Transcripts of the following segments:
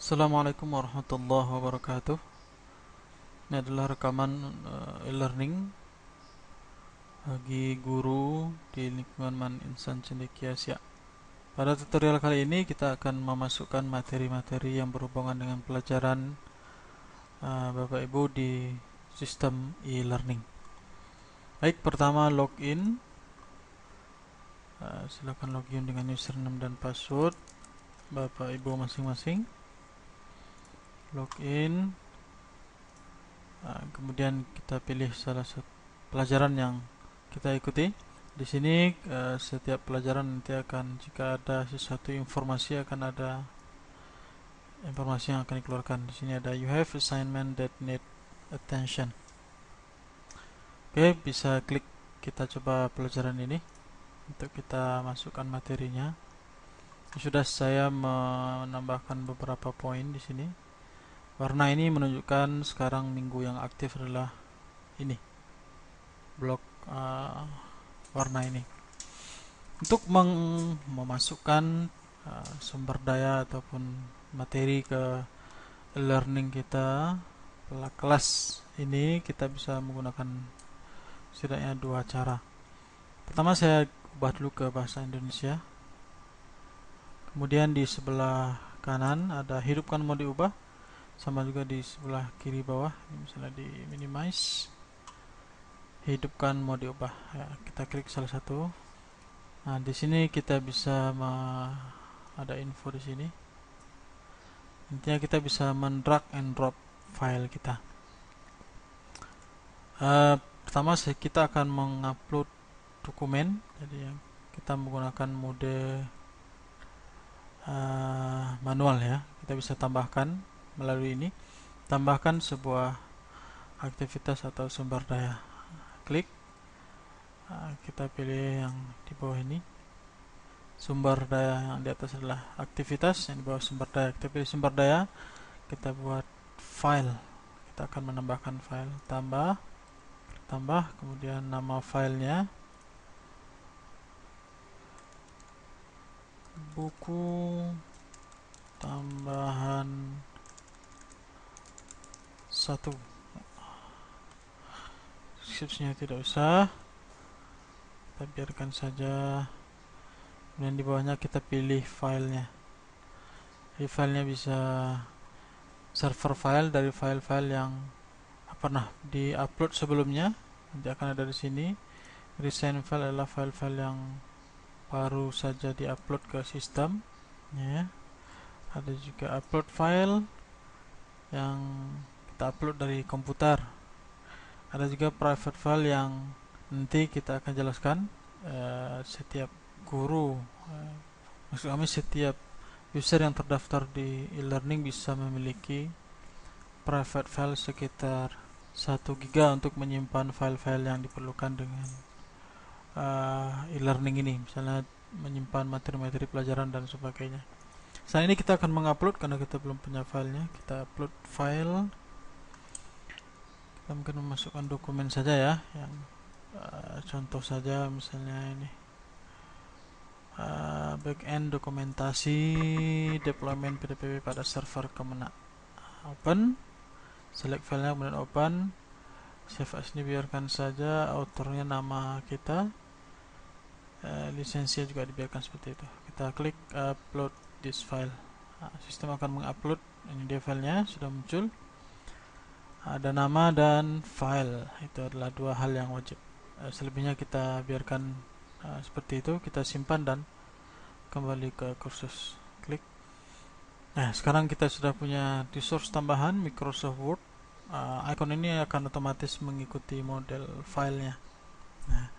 Assalamualaikum warahmatullahi wabarakatuh. Ini adalah rekaman e-learning bagi guru di lingkungan Man Insan Cendekia Asia. Pada tutorial kali ini kita akan memasukkan materi-materi yang berhubungan dengan pelajaran Bapak Ibu di sistem e-learning. Baik, pertama login. Silakan login dengan username dan password Bapak Ibu masing-masing. Login. Kemudian kita pilih salah satu pelajaran yang kita ikuti. Di sini setiap pelajaran nanti akan, jika ada sesuatu informasi, akan ada informasi yang akan dikeluarkan. Di sini ada you have assignment that need attention. Oke, bisa klik. Kita coba pelajaran ini untuk kita masukkan materinya. Sudah saya menambahkan beberapa poin di sini. Warna ini menunjukkan sekarang minggu yang aktif adalah ini, blok warna ini. Untuk memasukkan sumber daya ataupun materi ke learning kita, kelas ini kita bisa menggunakan setidaknya dua cara. Pertama, saya ubah dulu ke bahasa Indonesia. Kemudian di sebelah kanan ada hidupkan mau diubah, sama juga di sebelah kiri bawah. Ini misalnya di minimize, hidupkan mau diubah. Ya, kita klik salah satu. Nah, di sini kita bisa ada info di sini. Intinya kita bisa men-drag and drop file kita. Pertama kita akan mengupload dokumen. Jadi kita menggunakan mode manual ya. Kita bisa tambahkan melalui ini. Tambahkan sebuah aktivitas atau sumber daya. Klik. Kita pilih yang di bawah ini. Sumber daya yang di atas adalah aktivitas, yang di bawah sumber daya. Kita pilih sumber daya, kita buat file. Kita akan menambahkan file. Tambah, kemudian nama filenya buku tambahan 1. Deskripsinya tidak usah, kita biarkan saja. Kemudian di bawahnya kita pilih filenya. Jadi filenya bisa server file dari file-file yang pernah di-upload sebelumnya. Nanti akan ada di sini. Recent file adalah file-file yang baru saja di-upload ke sistem ya. Ada juga upload file yang kita upload dari komputer. Ada juga private file yang nanti kita akan jelaskan. Setiap guru, maksud kami setiap user yang terdaftar di e-learning bisa memiliki private file sekitar 1 giga untuk menyimpan file-file yang diperlukan dengan e-learning ini, misalnya menyimpan materi-materi pelajaran dan sebagainya. Saat ini kita akan mengupload karena kita belum punya filenya. Kita upload file. Kita mungkin memasukkan dokumen saja ya, yang contoh saja, misalnya ini backend dokumentasi deployment PDPP pada server Kemenak. Open, select filenya, kemudian open. Save as ini biarkan saja, authornya nama kita, lisensinya juga dibiarkan seperti itu. Kita klik upload this file. Sistem akan mengupload. Ini dia filenya sudah muncul, ada nama dan file. Itu adalah dua hal yang wajib. Selebihnya kita biarkan seperti itu. Kita simpan dan kembali ke kursus. Klik. Nah, sekarang kita sudah punya resource tambahan Microsoft Word. Icon ini akan otomatis mengikuti model filenya. Nah,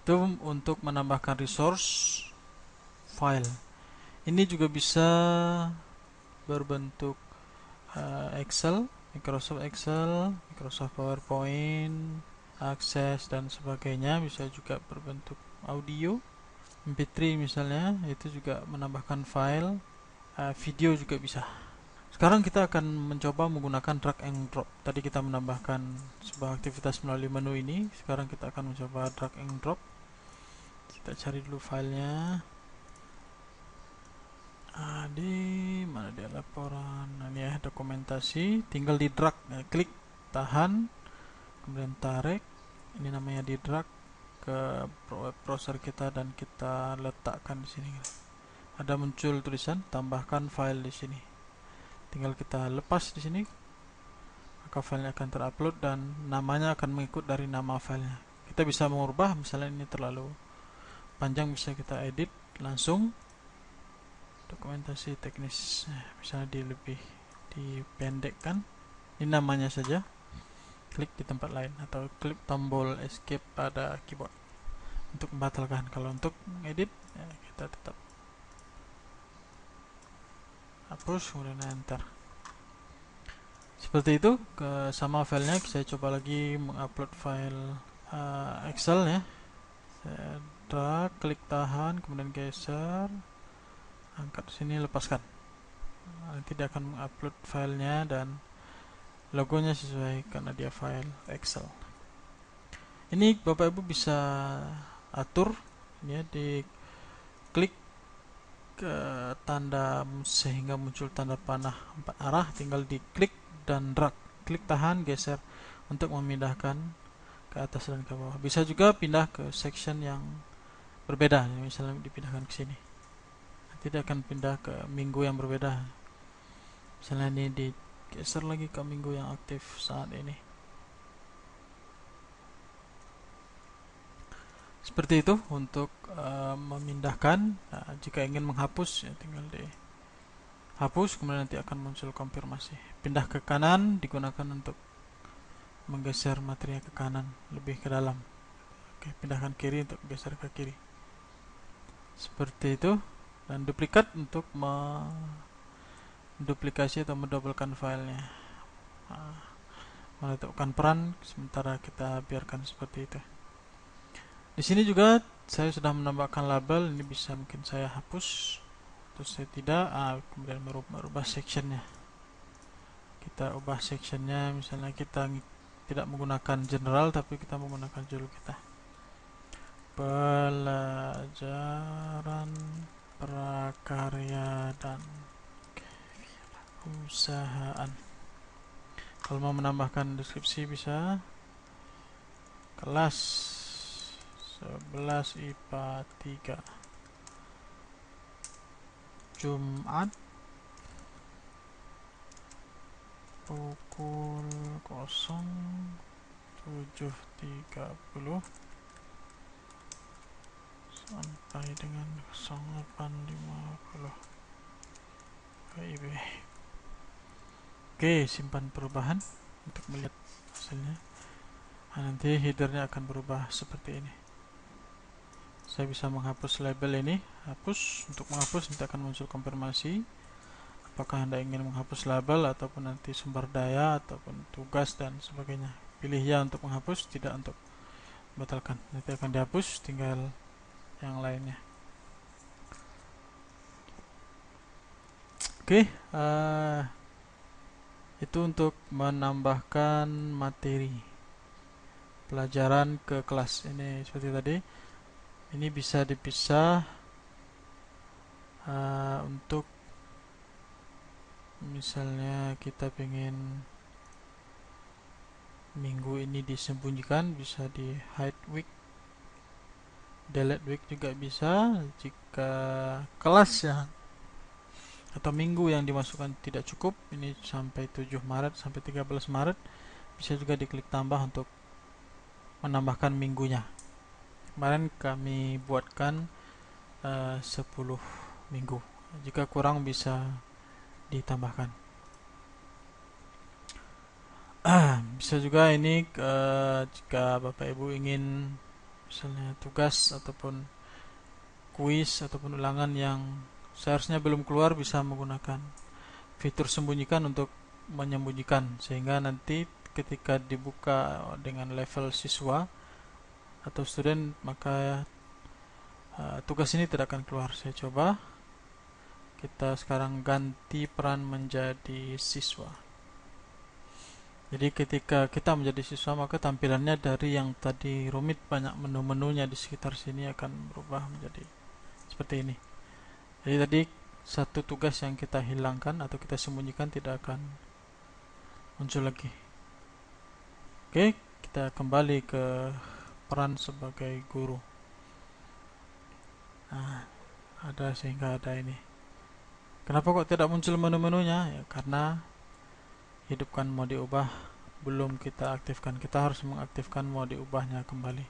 itu untuk menambahkan resource file. Ini juga bisa berbentuk Excel, Microsoft Excel, Microsoft PowerPoint, Access dan sebagainya. Bisa juga berbentuk audio, MP3 misalnya, itu juga menambahkan file. Video juga bisa. Sekarang kita akan mencoba menggunakan drag and drop. Tadi kita menambahkan sebuah aktivitas melalui menu ini. Sekarang kita akan mencoba drag and drop. Kita cari dulu filenya. Di mana dia laporan? Nah, dokumentasi, tinggal di drag, klik, tahan, kemudian tarik. Ini namanya di drag ke web browser kita dan kita letakkan di sini. Ada muncul tulisan tambahkan file di sini. Tinggal kita lepas di sini, maka filenya akan terupload dan namanya akan mengikut dari nama filenya. Kita bisa mengubah, misalnya ini terlalu panjang, bisa kita edit langsung. Dokumentasi teknis, misalnya lebih dipendekkan. Ini namanya saja. Klik di tempat lain atau klik tombol escape pada keyboard untuk membatalkan. Kalau untuk edit, ya, kita tetap hapus kemudian enter. Seperti itu. Sama filenya saya coba lagi mengupload file Excel ya. Saya drag, klik tahan, kemudian geser, angkat sini, lepaskan. Nanti dia akan mengupload filenya dan logonya sesuai karena dia file Excel. Ini Bapak Ibu bisa atur ya, di klik ke tanda sehingga muncul tanda panah 4 arah, tinggal diklik dan drag, klik tahan, geser untuk memindahkan ke atas dan ke bawah. Bisa juga pindah ke section yang berbeda, misalnya dipindahkan ke sini. Nanti dia akan pindah ke minggu yang berbeda. Misalnya ini digeser lagi ke minggu yang aktif saat ini. Seperti itu untuk memindahkan. Nah, jika ingin menghapus, ya tinggal dihapus, kemudian nanti akan muncul konfirmasi. Pindah ke kanan digunakan untuk menggeser materinya ke kanan, lebih ke dalam. Oke, pindahkan kiri untuk geser ke kiri. Seperti itu. Dan duplikat untuk menduplikasi atau mendobelkan filenya. Menentukan peran, sementara kita biarkan seperti itu. Di sini juga saya sudah menambahkan label. Ini bisa mungkin saya hapus atau saya tidak. Kemudian merubah sectionnya. Kita ubah sectionnya, misalnya kita tidak menggunakan general tapi kita menggunakan judul kita, pelajaran prakarya dan usahaan. Kalau mau menambahkan deskripsi bisa kelas 11 IPA 3 Jumat pukul 07.30 sampai dengan 08.50 WIB. Oke, simpan perubahan untuk melihat hasilnya. Nanti headernya akan berubah seperti ini. Saya bisa menghapus label ini, hapus. Untuk menghapus nanti akan muncul konfirmasi apakah Anda ingin menghapus label ataupun nanti sumber daya ataupun tugas dan sebagainya. Pilih ya untuk menghapus, tidak untuk membatalkan. Nanti akan dihapus, tinggal yang lainnya. Oke, itu untuk menambahkan materi pelajaran ke kelas. Ini seperti tadi. Ini bisa dipisah untuk misalnya kita pengen minggu ini disembunyikan, bisa di hide week, delete week juga bisa. Jika kelas ya atau minggu yang dimasukkan tidak cukup, ini sampai 7 Maret sampai 13 Maret, bisa juga diklik tambah untuk menambahkan minggunya. Kemarin kami buatkan 10 minggu. Jika kurang bisa ditambahkan. Bisa juga ini jika Bapak Ibu ingin misalnya tugas ataupun kuis ataupun ulangan yang seharusnya belum keluar, bisa menggunakan fitur sembunyikan untuk menyembunyikan, sehingga nanti ketika dibuka dengan level siswa atau student, maka tugas ini tidak akan keluar. Saya coba. Kita sekarang ganti peran menjadi siswa. Jadi ketika kita menjadi siswa, maka tampilannya dari yang tadi rumit banyak menu-menunya di sekitar sini akan berubah menjadi seperti ini. Jadi tadi satu tugas yang kita hilangkan atau kita sembunyikan tidak akan muncul lagi. Oke, kita kembali ke peran sebagai guru. Nah, ada sehingga ada ini. Kenapa kok tidak muncul menu-menunya? Ya, karena hidupkan mau diubah belum kita aktifkan. Kita harus mengaktifkan mau diubahnya kembali.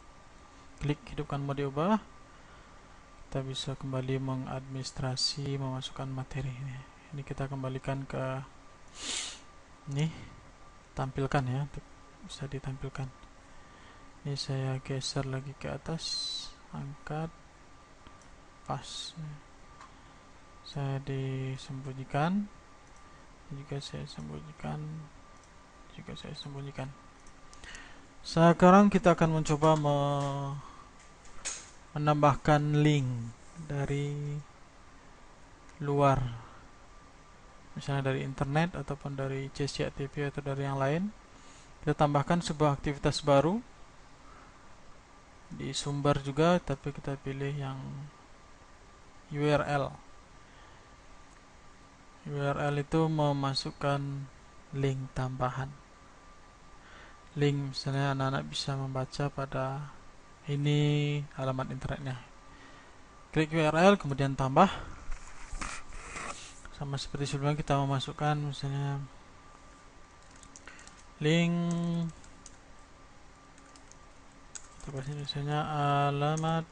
Klik hidupkan mau diubah. Kita bisa kembali mengadministrasi, memasukkan materi ini. Ini kita kembalikan ke ini, tampilkan ya, bisa ditampilkan. Ini saya geser lagi ke atas, angkat, pas. Saya disembunyikan, juga saya sembunyikan, juga saya sembunyikan. Sekarang kita akan mencoba menambahkan link dari luar, misalnya dari internet ataupun dari CCTV atau dari yang lain. Kita tambahkan sebuah aktivitas baru di sumber juga, tapi kita pilih yang URL. URL itu memasukkan link tambahan. Link misalnya anak-anak bisa membaca pada ini alamat internetnya. Klik URL kemudian tambah. Sama seperti sebelumnya kita memasukkan misalnya link, misalnya alamat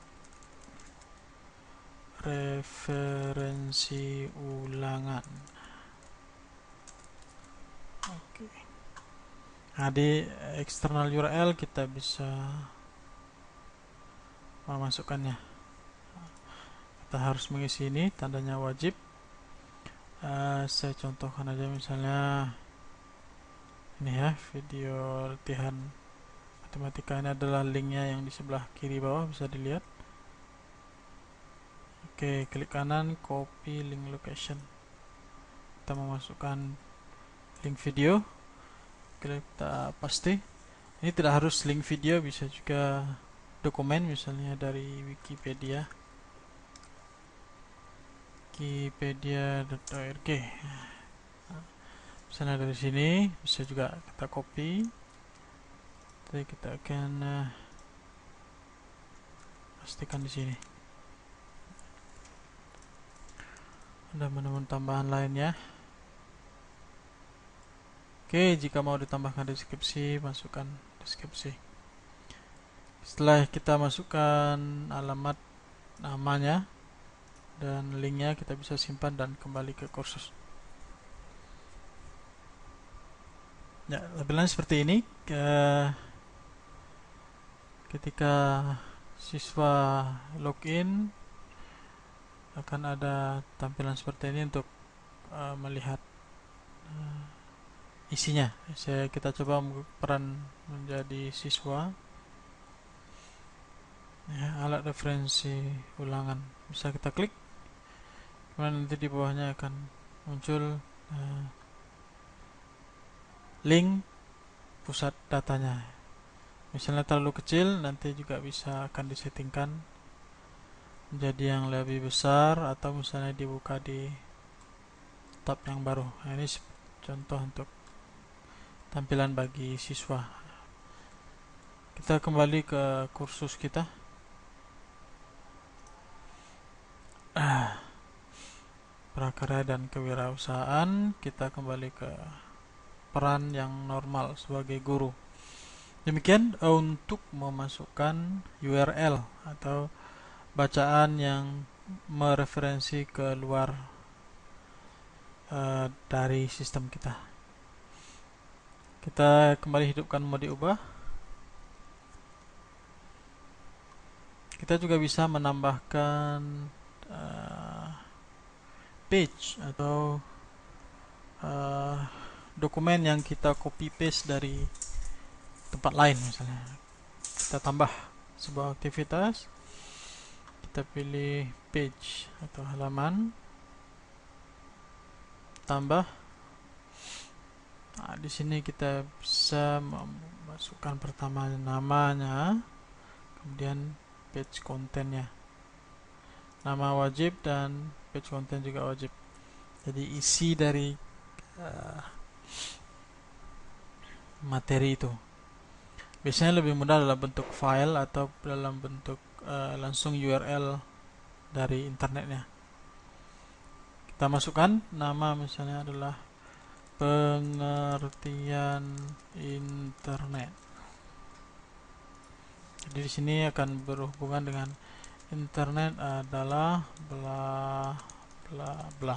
referensi ulangan. Oke. Nah, di external URL kita bisa memasukkannya. Kita harus mengisi ini, tandanya wajib. Saya contohkan aja misalnya ini ya, video latihan matematika. Ini adalah linknya yang di sebelah kiri bawah, bisa dilihat. Oke, klik kanan, copy link location. Kita memasukkan link video, kita paste. Ini tidak harus link video, bisa juga dokumen, misalnya dari Wikipedia, wikipedia.org. Misalnya dari sini bisa juga kita copy. Jadi kita akan pastikan di sini. Ada menu tambahan lainnya. Oke, jika mau ditambahkan deskripsi, masukkan deskripsi. Setelah kita masukkan alamat, namanya, dan linknya, kita bisa simpan dan kembali ke kursus. Ya, tampilannya seperti ini. Ketika siswa login, akan ada tampilan seperti ini untuk melihat isinya. Kita coba peran menjadi siswa. Ya, alat referensi ulangan, bisa kita klik. Kemudian nanti di bawahnya akan muncul link pusat datanya. Misalnya terlalu kecil, nanti juga bisa akan disettingkan menjadi yang lebih besar, atau misalnya dibuka di tab yang baru. Nah, ini contoh untuk tampilan bagi siswa. Kita kembali ke kursus kita. Prakarya dan kewirausahaan. Kita kembali ke peran yang normal sebagai guru. Demikian untuk memasukkan URL atau bacaan yang mereferensi ke luar dari sistem kita. Kita kembali hidupkan mau diubah. Kita juga bisa menambahkan page atau dokumen yang kita copy paste dari tempat lain. Misalnya kita tambah sebuah aktivitas, kita pilih page atau halaman, tambah. Nah, di sini kita bisa memasukkan pertama namanya, kemudian page kontennya, nama wajib dan page konten juga wajib. Jadi isi dari materi itu. Biasanya lebih mudah dalam bentuk file atau dalam bentuk langsung URL dari internetnya. Kita masukkan nama, misalnya adalah pengertian internet. Jadi di sini akan berhubungan dengan internet adalah bla bla bla.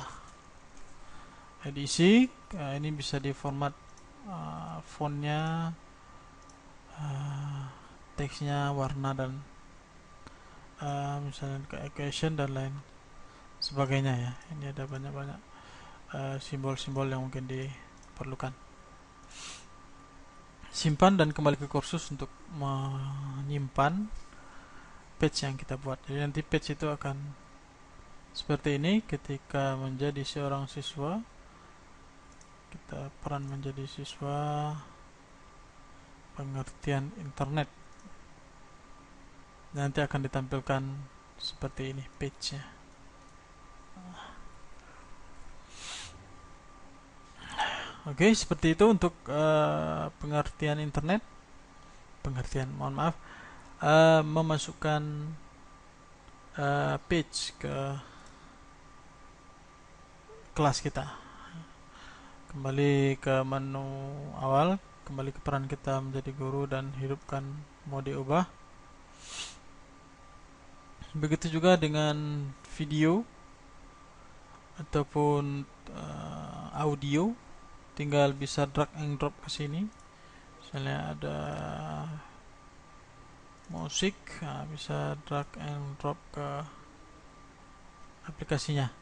Edisi ini bisa diformat fontnya, teksnya, warna, dan misalnya ke equation dan lain sebagainya ya. Ini ada banyak-banyak simbol-simbol yang mungkin diperlukan. Simpan dan kembali ke kursus untuk menyimpan page yang kita buat. Jadi nanti page itu akan seperti ini ketika menjadi seorang siswa. Kita peran menjadi siswa pengertian internet. Nanti akan ditampilkan seperti ini page-nya. Oke, seperti itu untuk pengertian internet. Memasukkan page ke kelas kita. Kembali ke menu awal, kembali ke peran kita menjadi guru dan hidupkan mode ubah. Begitu juga dengan video ataupun audio, tinggal bisa drag and drop ke sini. Misalnya ada musik, bisa drag and drop ke aplikasinya.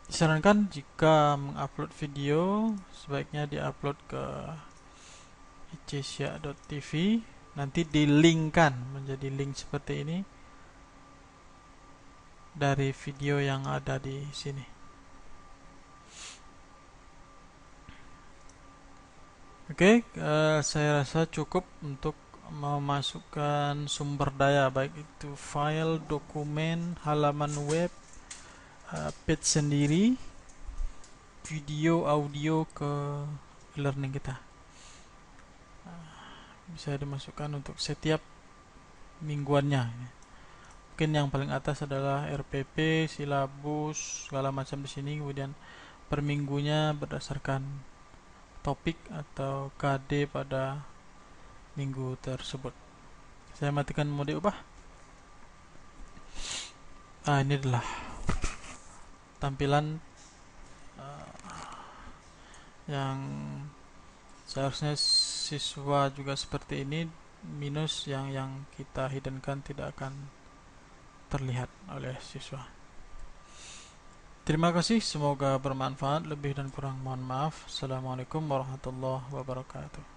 Disarankan jika mengupload video, sebaiknya diupload ke icesya.tv, nanti dilinkkan menjadi link seperti ini dari video yang ada di sini. Oke, saya rasa cukup untuk memasukkan sumber daya, baik itu file, dokumen, halaman web, page sendiri, video, audio ke e-learning kita. Bisa dimasukkan untuk setiap mingguannya. Mungkin yang paling atas adalah RPP, silabus, segala macam di sini. Kemudian per minggunya berdasarkan topik atau KD pada minggu tersebut. Saya matikan mode ubah. Ini adalah tampilan yang seharusnya siswa juga seperti ini, minus yang kita hiddenkan tidak akan terlihat oleh siswa. Terima kasih, semoga bermanfaat. Lebih dan kurang mohon maaf. Assalamualaikum warahmatullahi wabarakatuh.